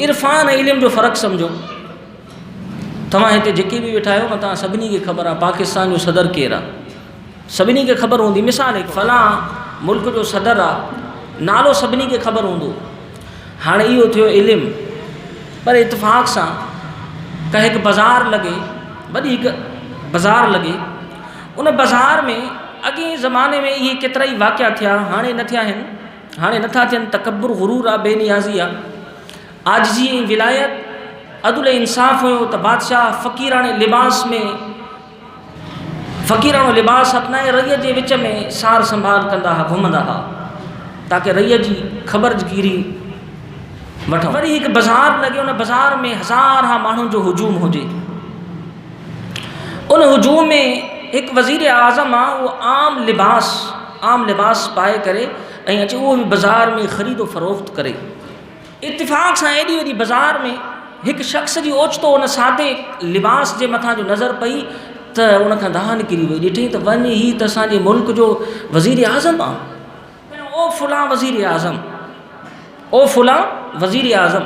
इरफान ऐं इल्म जो फ़र्क़ु सम्झो। तव्हां हिते जेके बि वेठा आहियो न, तव्हां सभिनी खे ख़बर आहे पाकिस्तान जो सदर केरु आहे, सभिनी खे ख़बर हूंदी। मिसाल आहे फलां मुल्क जो सदर आहे, नालो सभिनी खे ख़बर हूंदो। हाणे इहो थियो इल्मु, पर इतफ़ाक़ सां का हिकु बाज़ार लॻे, वॾी हिकु बाज़ार लॻे, उन बाज़ार में अॻे ज़माने में इहे केतिरा ई वाक़िया थिया, हाणे न थिया आहिनि, हाणे नथा थियनि। तकब्बुर गुरूर आहे, बेनियाज़ी आहे, आजिज़ी ऐं विलायत, अदुल इंसाफ़ हुयो त बादशाह फ़क़ीराणे लिबास में, फ़क़ीराणो लिबास अपनाए रईअ जे विच में सार संभाल कंदा हुआ, घुमंदा हुआ, ताकी रईअ जी ख़बरगिरी वठूं। वरी हिकु बाज़ार लॻे, उन बाज़ार में हज़ार माण्हुनि जो हुजूम हुजे। उन हुजूम में हिकु वज़ीर आज़म आहे, उहो आम लिबास पाए करे ऐं अचे, उहो बि बाज़ार में ख़रीदो फ़रोख़्त करे। इत्तिफ़ाक़ सां एॾी वॾी बाज़ार में हिकु शख़्स जी ओचितो उन सादे लिबास जे मथां जो नज़र पई त उन खां दहा निकिरी वई। ॾिठई त वञ, हीउ त असांजे मुल्क जो वज़ीर आज़म आहे। ओ फलां वज़ीर आज़म, ओ फलां वज़ीर आज़म।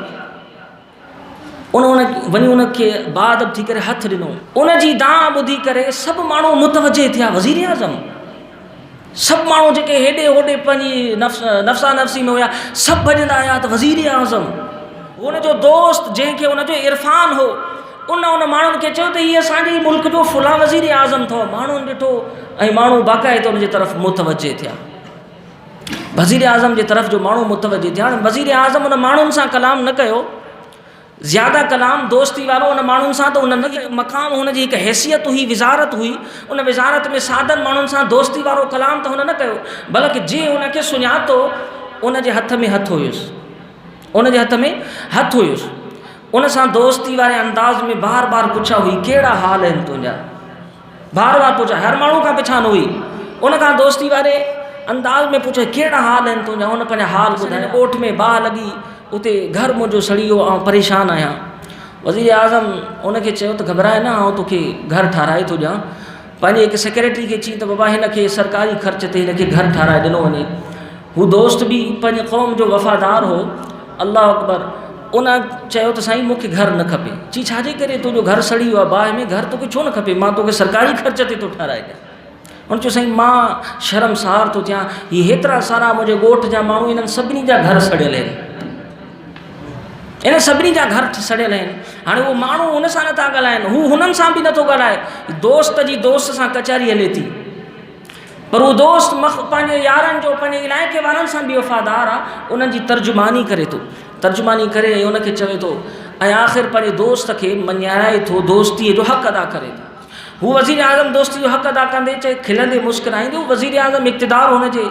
वञी उनखे बादब थी करे हथु ॾिनो। उन जी दां ॿुधी करे सभु माण्हू मुतवजे थिया, वज़ीर आज़म। सभु माण्हू जेके हेॾे होॾे पंहिंजी नफ़्सा नफ़्सी में हुया, सभु भॼंदा आया त वज़ीर आज़म। उनजो दोस्त जंहिंखे उनजो इरफ़ान हो, उन माण्हुनि खे चयो त हीअ असांजे मुल्क जो फलां वज़ीर आज़म अथव। माण्हुनि ॾिठो ऐं माण्हू बाक़ाइदे उनजे तरफ़ मुतवजे थिया, वज़ीर आज़म जे तरफ़ जो माण्हू मुतवजे थिया। हाणे वज़ीर आज़म उन माण्हुनि सां कलाम न कयो, ज़्यादा कलाम दोस्ती वारो उन माण्हुनि सां त उन न मक़ाम, हुनजी हिकु हैसियत हुई, विज़ारत हुई। उन विज़ारत में सादनि माण्हुनि सां दोस्ती वारो कलाम त हुन न कयो, बल्कि जीअं हुनखे सुञातो, उनजे हथ में हथु हुयुसि, उनजे हथ में हथु हुयुसि। उन सां दोस्ती वारे अंदाज़ में बार बार पुछा हुई, कहिड़ा हाल आहिनि तुंहिंजा, बार बार पुछा, हर माण्हू खां पुछा न हुई। उन खां दोस्ती वारे अंदाज़ में पुछे, कहिड़ा हाल आहिनि तुंहिंजा। उन पंहिंजा हाल ॿुधाए, ॻोठ में बाहि लॻी, उते घर मुंहिंजो सड़ी वियो, ऐं परेशान आहियां। वज़ीर आज़म उनखे चयो त घबराए न, आउं तोखे घर ठाराए थो ॾियां। पंहिंजे हिकु सेक्रेटरी खे चई त बाबा हिनखे सरकारी ख़र्च ते हिनखे घर ठाराए ॾिनो वञे। हू दोस्त बि पंहिंजे क़ौम जो वफ़ादार हो, अल्लाह अकबर। उन चयो त साईं मूंखे घर न खपे। चई छाजे करे, तुंहिंजो घर सड़ी वियो आहे बाहि में, घर तोखे छो न खपे, मां तोखे सरकारी ख़र्च ते थो ठाराए ॾियां। उन चयो साईं मां शर्मसार थो थियां, हीअ हेतिरा सारा मुंहिंजे ॻोठ जा माण्हू, इन्हनि सभिनी जा घर सड़ियल आहिनि, इन सभिनी जा घर सड़ियल आहिनि। हाणे उहो माण्हू हुन सां नथा ॻाल्हाइनि, हू हुननि सां बि नथो ॻाल्हाए, दोस्त जी दोस्त सां कचहरी हले थी, पर उहो दोस्त पंहिंजे यारनि जो, पंहिंजे इलाइक़े वारनि सां बि वफ़ादार आहे। उन्हनि जी तर्जुमानी करे थो, तर्जुमानी करे ऐं उनखे चवे थो, ऐं आख़िर पंहिंजे दोस्त खे मञाए थो, दोस्तीअ जो हक़ अदा करे थो। हू वज़ीर आज़म दोस्ती जो हक़ अदा कंदे चए, खिलंदे मुस्कुराईंदे। वज़ीर आज़म इक़्तिदार हुनजे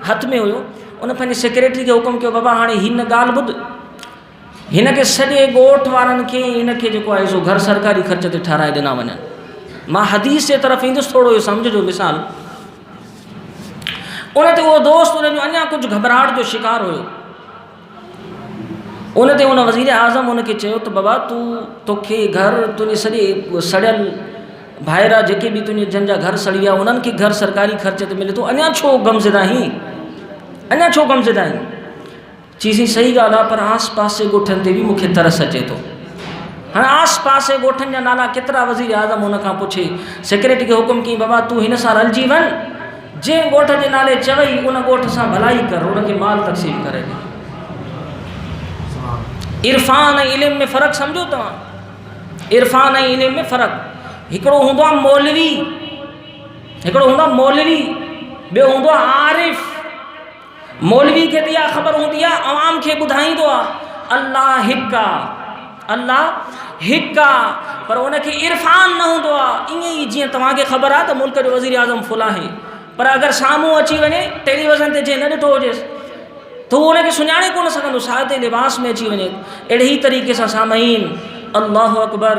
हथ में हुयो। उन पंहिंजे सेक्रेटरी खे हुकुम कयो, बाबा हाणे हिन ॻाल्हि ॿुध, हिनखे सॼे ॻोठ वारनि खे हिनखे जेको आहे सो घर सरकारी ख़र्च ते ठाराए ॾिना वञनि। मां हदीस जे तरफ़ ईंदुसि, थोरो इहो सम्झिजो मिसाल। उन ते उहो दोस्त उनजो अञा कुझु घबराहट जो शिकार हुयो। उन ते उन वज़ीर आज़म उनखे चयो त बाबा तोखे घर, तुंहिंजे सॼे सड़ियल भाइरा जेके बि तुंहिंजे जंहिंजा घर सड़ी विया, उन्हनि खे घर सरकारी ख़र्च ते मिले थो, अञा छो गमज़दा आहीं, अञा छो गमज़दा आहीं। चईसीं सही ॻाल्हि आहे, पर आस पासे ॻोठनि ते बि मूंखे तरस अचे थो। हाणे आस पासे ॻोठनि जा नाला केतिरा वज़ीर आज़म हुन खां पुछे। सेक्रेटरी खे हुकुम कई, बाबा तूं हिन सां रलिजी वञ, जंहिं ॻोठ जे नाले चवई उन ॻोठ सां भलाई कर, उनखे माल तक़सीम करे ॾे। इरफ़ान ऐं इल्म में फ़र्क़ु सम्झो तव्हां, इरफ़ान ऐं इल्म में फ़र्क़ु। हिकिड़ो हूंदो आहे मौलवी, हिकिड़ो हूंदो आहे मौलवी, ॿियो हूंदो आहे आरिफ़। मौलवी खे त इहा ख़बर हूंदी आहे, अवाम खे ॿुधाईंदो आहे अल्लाह हिकु आहे, अल्लाह हिकु आहे, पर उनखे इरफ़ान न हूंदो आहे। ईअं ई जीअं तव्हांखे ख़बर आहे त मुल्क जो वज़ीर आज़म फुलां आहे, पर अगरि साम्हूं अची वञे टेलीविज़न ते जंहिं न ॾिठो हुजेसि त उहो उनखे सुञाणे कोन सघंदो, सादे लिबास में अची वञे। अहिड़े ई तरीक़े सां सामईन, अल्लाह अकबर।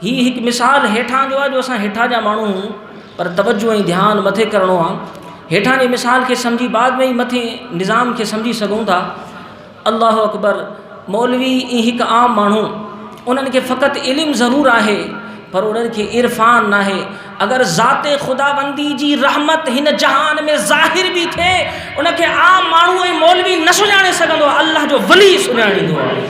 हीअ हिकु मिसाल हेठां जो आहे, जो असां हेठां जा माण्हू, पर तवजो ऐं ध्यानु मथे करिणो आहे। हेठां जी मिसाल खे सम्झी बाद में ई मथे निज़ाम खे सम्झी सघूं था। अल्लाह अकबर। मौलवी हिकु आम माण्हू, उन्हनि खे फ़क़ति इल्मु ज़रूरु आहे, पर उन्हनि खे इरफ़ान नाहे। अगर ज़ाते खुदाबंदी जी रहमत हिन जहान में ज़ाहिर भी थे, उनखे आम माण्हू ऐं मौलवी न सुञाणे सघंदो, अल्लाह जो वली सुञाणींदो आहे।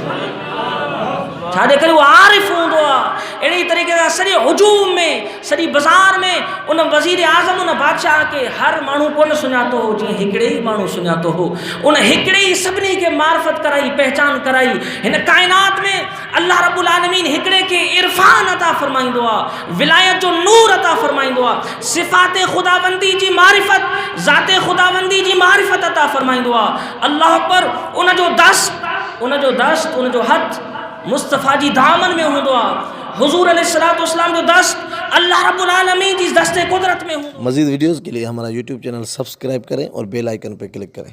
छाजे करे वो आरिफ हूंदो आहे। अहिड़ी तरीक़े सां सॼे हुजूम में सॼी बाज़ार में उन वज़ीर आज़म उन बादशाह खे हर माण्हू कोन सुञातो हो जीअं हिकिड़े ई माण्हू सुञातो हो। उन हिकिड़े ई सभिनी खे मार्फत कराई, पहचान कराई। हिन काइनात में अल्लाह रब्बुल आलमीन हिकिड़े खे इरफान अता फरमाईंदो आहे, विलायत जो नूर अता फरमाईंदो आहे, सिफ़ात खुदाबंदी जी मारिफत, ज़ात खुदाबंदी जी मारिफत अता फरमाईंदो आहे। अल्लाह अकबर। उन जो दस्त, उन जो हथ मुस्तफ़ा जी दामन में हूंदो आहे। हुज़ूर अलैहिस्सलातु वस्सलाम जो दस्त अल्लाह रब्बुल आलमीन जी दस्ते कुदरत में हूंदो। मज़ीद वीडियोज़ के लिए हमारा यूट्यूब चैनल सब्सक्राइब करें और बेल आइकन पर क्लिक करें।